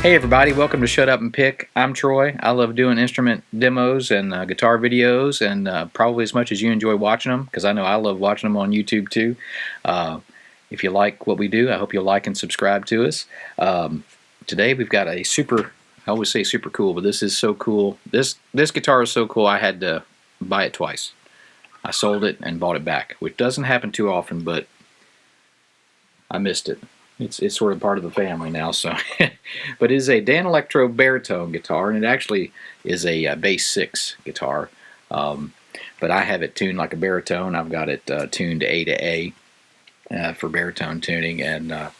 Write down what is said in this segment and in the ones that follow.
Hey everybody, welcome to Shut Up and Pick. I'm Troy. I love doing instrument demos and guitar videos, and probably as much as you enjoy watching them, because I know I love watching them on YouTube too. If you like what we do, I hope you'll like and subscribe to us. Today we've got a super, I always say super cool, but this is so cool. This guitar is so cool I had to buy it twice. I sold it and bought it back, which doesn't happen too often, but I missed it. It's sort of part of the family now, so. But it is a Danelectro baritone guitar, and it actually is a bass 6 guitar. But I have it tuned like a baritone. I've got it tuned A to A for baritone tuning, and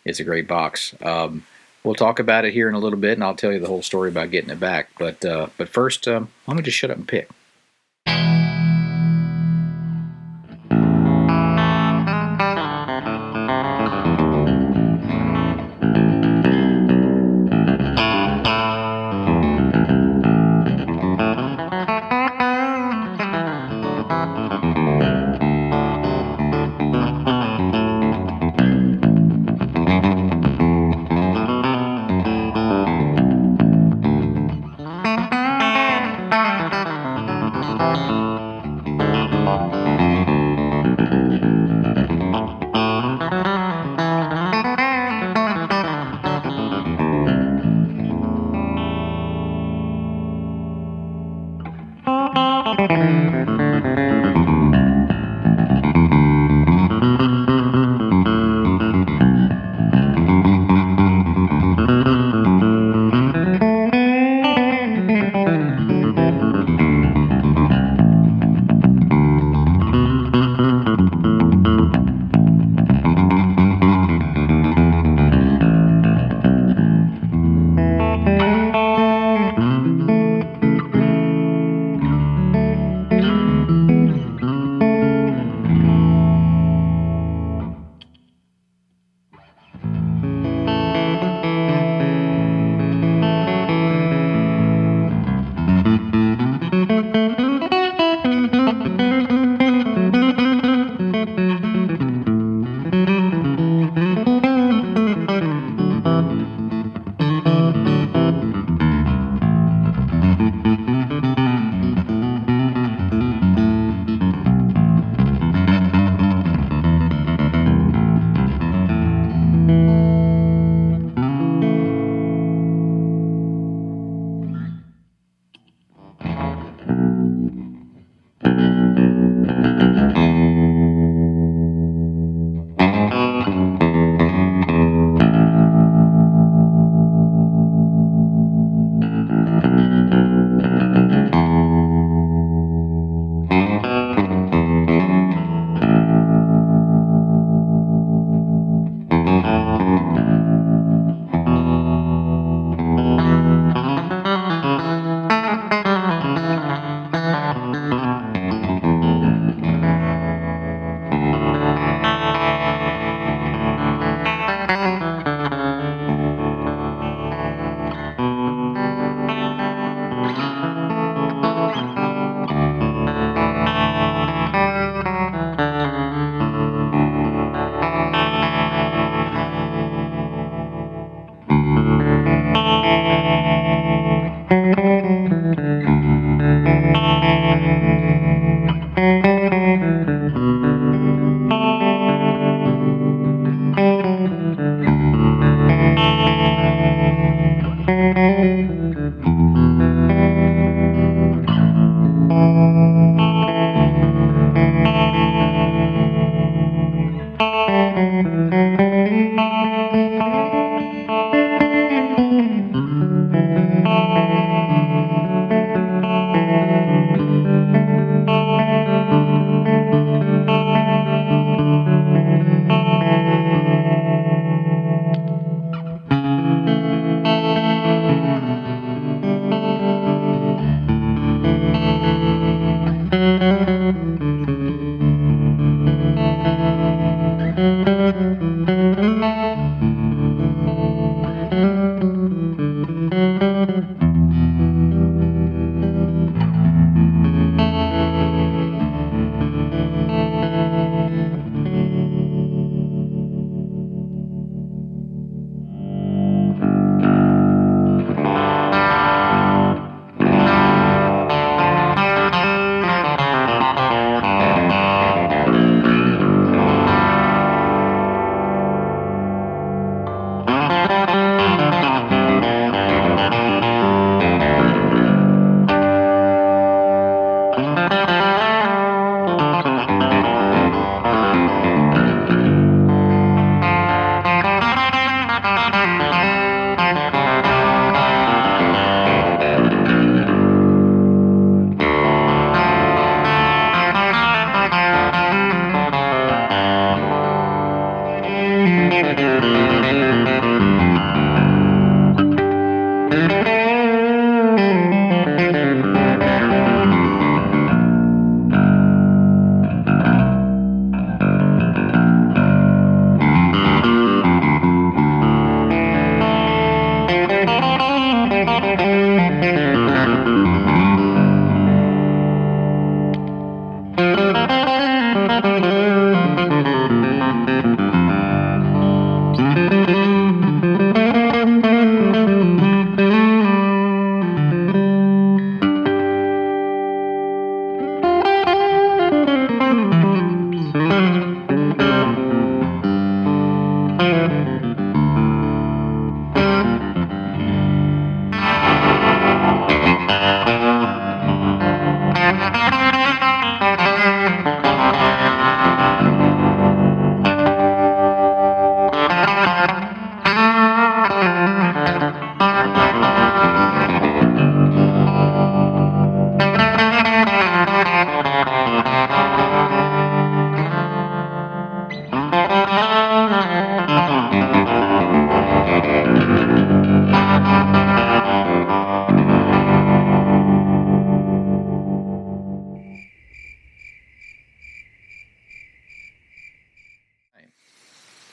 it's a great box. We'll talk about it here in a little bit, and I'll tell you the whole story about getting it back. But first, let me just shut up and pick.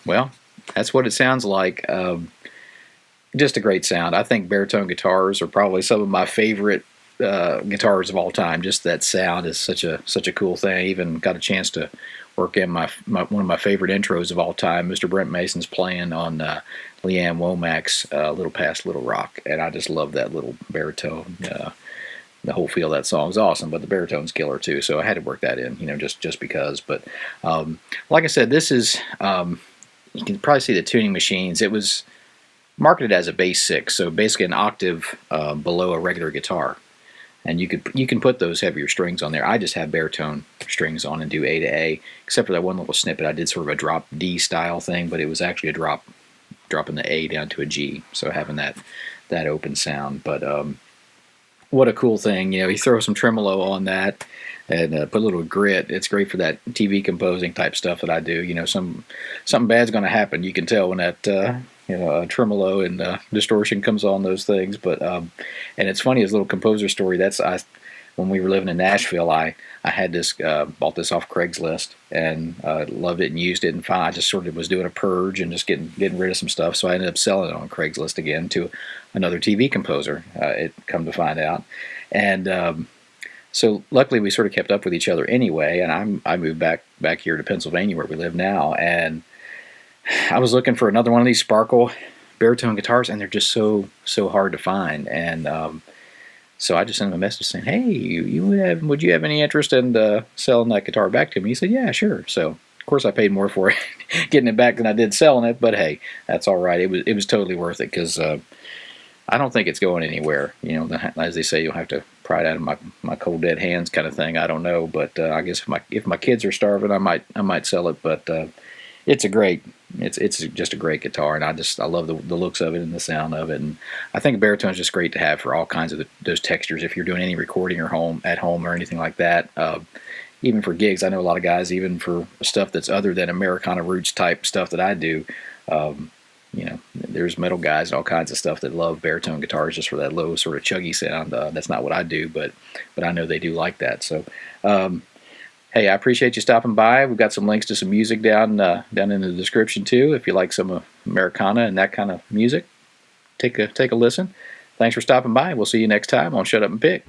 Well, that's what it sounds like. Just a great sound. I think baritone guitars are probably some of my favorite guitars of all time. Just that sound is such a cool thing. I even got a chance to work in one of my favorite intros of all time, Mr. Brent Mason's playing on Leanne Womack's Little Past Little Rock, and I just love that little baritone. The whole feel of that song is awesome, but the baritone's killer too. So I had to work that in, just because. But like I said, this is you can probably see the tuning machines. It was marketed as a bass 6, so basically an octave below a regular guitar. And you can put those heavier strings on there. I just have baritone strings on and do A to A, except for that one little snippet. I did sort of a drop D style thing, but it was actually a dropping the A down to a G, so having that open sound. But what a cool thing. You throw some tremolo on that and put a little grit. It's great for that TV composing type stuff that I do. Something bad's going to happen. You can tell when that tremolo and distortion comes on those things. But and it's funny, his little composer story. When we were living in Nashville, I had this bought this off Craigslist and loved it and used it, and finally I just sort of was doing a purge and just getting rid of some stuff. So I ended up selling it on Craigslist again to another TV composer. It come to find out, and so luckily we sort of kept up with each other anyway. And I moved back here to Pennsylvania where we live now, and I was looking for another one of these sparkle baritone guitars, and they're just so hard to find. And so I just sent him a message saying, "Hey, would you have any interest in selling that guitar back to me?" He said, "Yeah, sure." So of course I paid more for it getting it back than I did selling it, but hey, that's all right. It was totally worth it because I don't think it's going anywhere. As they say, you'll have to pry it out of my cold dead hands kind of thing. I don't know, but I guess if my kids are starving, I might sell it. But it's just a great guitar, and I love the looks of it and the sound of it. And I think baritone is just great to have for all kinds of those textures. If you're doing any recording at home or anything like that, even for gigs, I know a lot of guys, even for stuff that's other than Americana roots type stuff that I do. There's metal guys and all kinds of stuff that love baritone guitars just for that low sort of chuggy sound. That's not what I do, but I know they do like that. So. Hey, I appreciate you stopping by. We've got some links to some music down in the description too. If you like some Americana and that kind of music, take a listen. Thanks for stopping by. We'll see you next time on Shut Up and Pick.